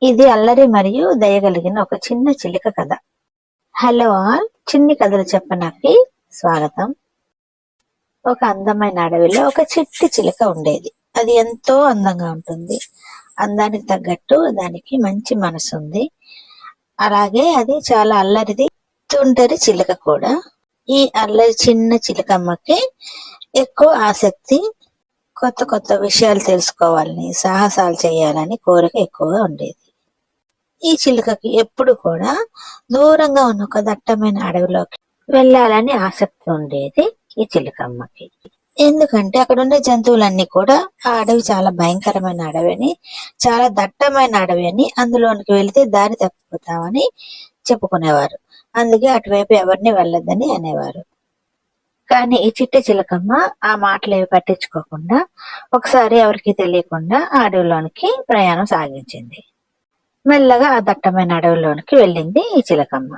ఇది అల్లరి మరియు దయగలిగిన ఒక చిన్న చిలుక కథ. హలో ఆల్, చిన్ని కథలు చెప్పనాకి స్వాగతం. ఒక అందమైన అడవిలో ఒక చిట్టి చిలుక ఉండేది. అది ఎంతో అందంగా ఉంటుంది. అందానికి తగ్గట్టు దానికి మంచి మనసు ఉంది. అలాగే అది చాలా అల్లరిది, తుంటరి చిలుక కూడా. ఈ అల్లరి చిన్న చిలుకమ్మకి ఎక్కువ ఆసక్తి, కొత్త కొత్త విషయాలు తెలుసుకోవాలని, సాహసాలు చేయాలని కోరిక ఎక్కువగా ఉండేది. ఈ చిలుకకి ఎప్పుడు కూడా దూరంగా ఉన్న ఒక దట్టమైన అడవిలోకి వెళ్ళాలని ఆసక్తి ఉండేది ఈ చిలుకమ్మకి. ఎందుకంటే అక్కడ ఉండే జంతువులన్నీ కూడా ఆ అడవి చాలా భయంకరమైన అడవి అని, చాలా దట్టమైన అడవి అని, అందులోనికి వెళితే దారి తప్పిపోతామని చెప్పుకునేవారు. అందుకే అటువైపు ఎవరిని వెళ్ళొద్దని అనేవారు. కానీ ఈ చిట్టి చిలకమ్మ ఆ మాటలు ఏవి పట్టించుకోకుండా ఒకసారి ఎవరికి తెలియకుండా ఆ అడవిలోనికి ప్రయాణం సాగించింది. మెల్లగా ఆ దట్టమైన అడవిలోనికి వెళ్ళింది ఈ చిలకమ్మ.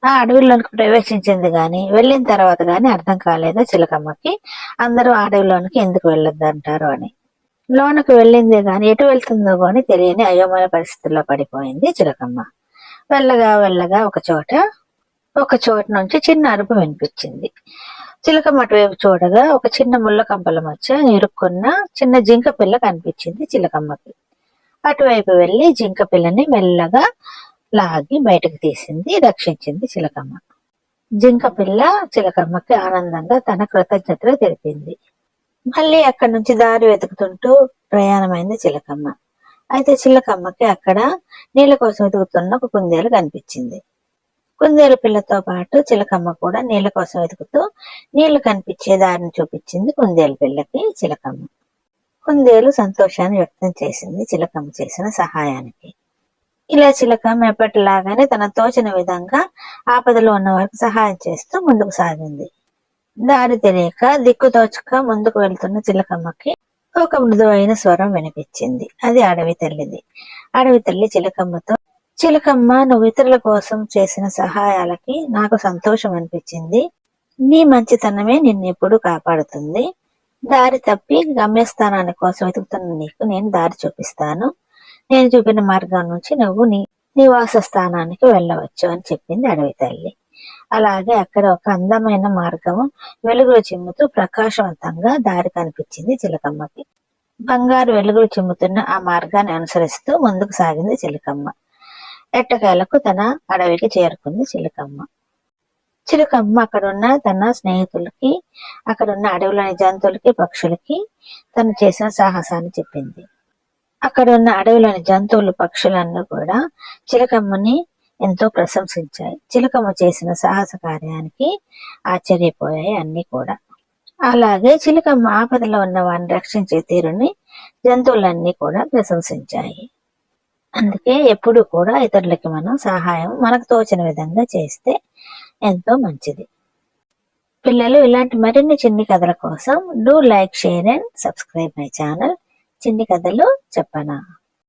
ఆ అడవిలోనికి ప్రవేశించింది గాని వెళ్ళిన తర్వాత గాని అర్థం కాలేదు చిలకమ్మకి, అందరూ ఆ అడవిలోనికి ఎందుకు వెళ్ళొద్దంటారు అని. లోనికి వెళ్ళిందే గాని ఎటు వెళ్తుందో గాని తెలియని అయోమయ పరిస్థితుల్లో పడిపోయింది చిలకమ్మ. వెళ్ళగా వెళ్ళగా ఒక చోట నుంచి చిన్న అరుపు వినిపించింది. చిలకమ్మ అటువైపు చూడగా ఒక చిన్న ముళ్ళ కంపల మధ్య ఇరుక్కున్న చిన్న జింక పిల్ల కనిపించింది చిలకమ్మకి. అటువైపు వెళ్లి జింక పిల్లని మెల్లగా లాగి బయటకు తీసింది, రక్షించింది చిలకమ్మ. జింక పిల్ల చిలకమ్మకి ఆనందంగా తన కృతజ్ఞతలు తెలిపింది. మళ్ళీ అక్కడి నుంచి దారి వెతుకుతుంటూ ప్రయాణమైంది చిలకమ్మ. అయితే చిలకమ్మకి అక్కడ నీళ్ళ కోసం వెతుకుతున్న ఒక కుందేలు కనిపించింది. కుందేలు పిల్లతో పాటు చిలకమ్మ కూడా నీళ్ళ కోసం వెతుకుతూ నీళ్లు కనిపించే దారిని చూపించింది కుందేలు పిల్లకి చిలకమ్మ. కుందేలు సంతోషాన్ని వ్యక్తం చేసింది చిలకమ్మ చేసిన సహాయానికి. ఇలా చిలకమ్మ ఎప్పటిలాగానే తన తోచిన విధంగా ఆపదలో ఉన్న వారికి సహాయం చేస్తూ ముందుకు సాగింది. దారి తెలియక దిక్కుతోచక ముందుకు వెళ్తున్న చిలకమ్మకి ఒక మృదువైన స్వరం వినిపించింది. అది అడవి తల్లిది. అడవి తల్లి చిలకమ్మతో, చిలకమ్మ, నువ్వు ఇతరుల కోసం చేసిన సహాయాలకి నాకు సంతోషం అనిపించింది. నీ మంచితనమే నిన్నెప్పుడు కాపాడుతుంది. దారి తప్పి గమ్యస్థానాన్ని కోసం వెతుకుతున్న నీకు నేను దారి చూపిస్తాను. నేను చూపిన మార్గం నుంచి నువ్వు నీ నివాస స్థానానికి వెళ్ళవచ్చు అని చెప్పింది అడవి తల్లి. అలాగే అక్కడ ఒక అందమైన మార్గము వెలుగులు చిమ్ముతూ ప్రకాశవంతంగా దారి కనిపించింది చిలకమ్మకి. బంగారు వెలుగులు చిమ్ముతున్న ఆ మార్గాన్ని అనుసరిస్తూ ముందుకు సాగింది చిలకమ్మ. ఎట్టకేలకు తన అడవికి చేరుకుంది చిలకమ్మ. చిలకమ్మ అక్కడున్న తన స్నేహితులకి, అక్కడున్న అడవిలోని జంతువులకి, పక్షులకి తను చేసిన సాహసాన్ని చెప్పింది. అక్కడున్న అడవిలోని జంతువులు, పక్షులన్నీ కూడా చిలకమ్మని ఎంతో ప్రశంసించాయి. చిలకమ్మ చేసిన సాహస కార్యానికి ఆశ్చర్యపోయాయి అన్ని కూడా. అలాగే చిలకమ్మ ఆపదలో ఉన్న వారిని రక్షించే తీరుని జంతువులన్నీ కూడా ప్రశంసించాయి. అందుకే ఎప్పుడు కూడా ఇతరులకి మనం సహాయం మనకు తోచిన విధంగా చేస్తే ఎంతో మంచిది. పిల్లలు, ఇలాంటి మరిన్ని చిన్ని కథల కోసం do like, share and subscribe my channel చిన్ని కథలు చెప్పనా.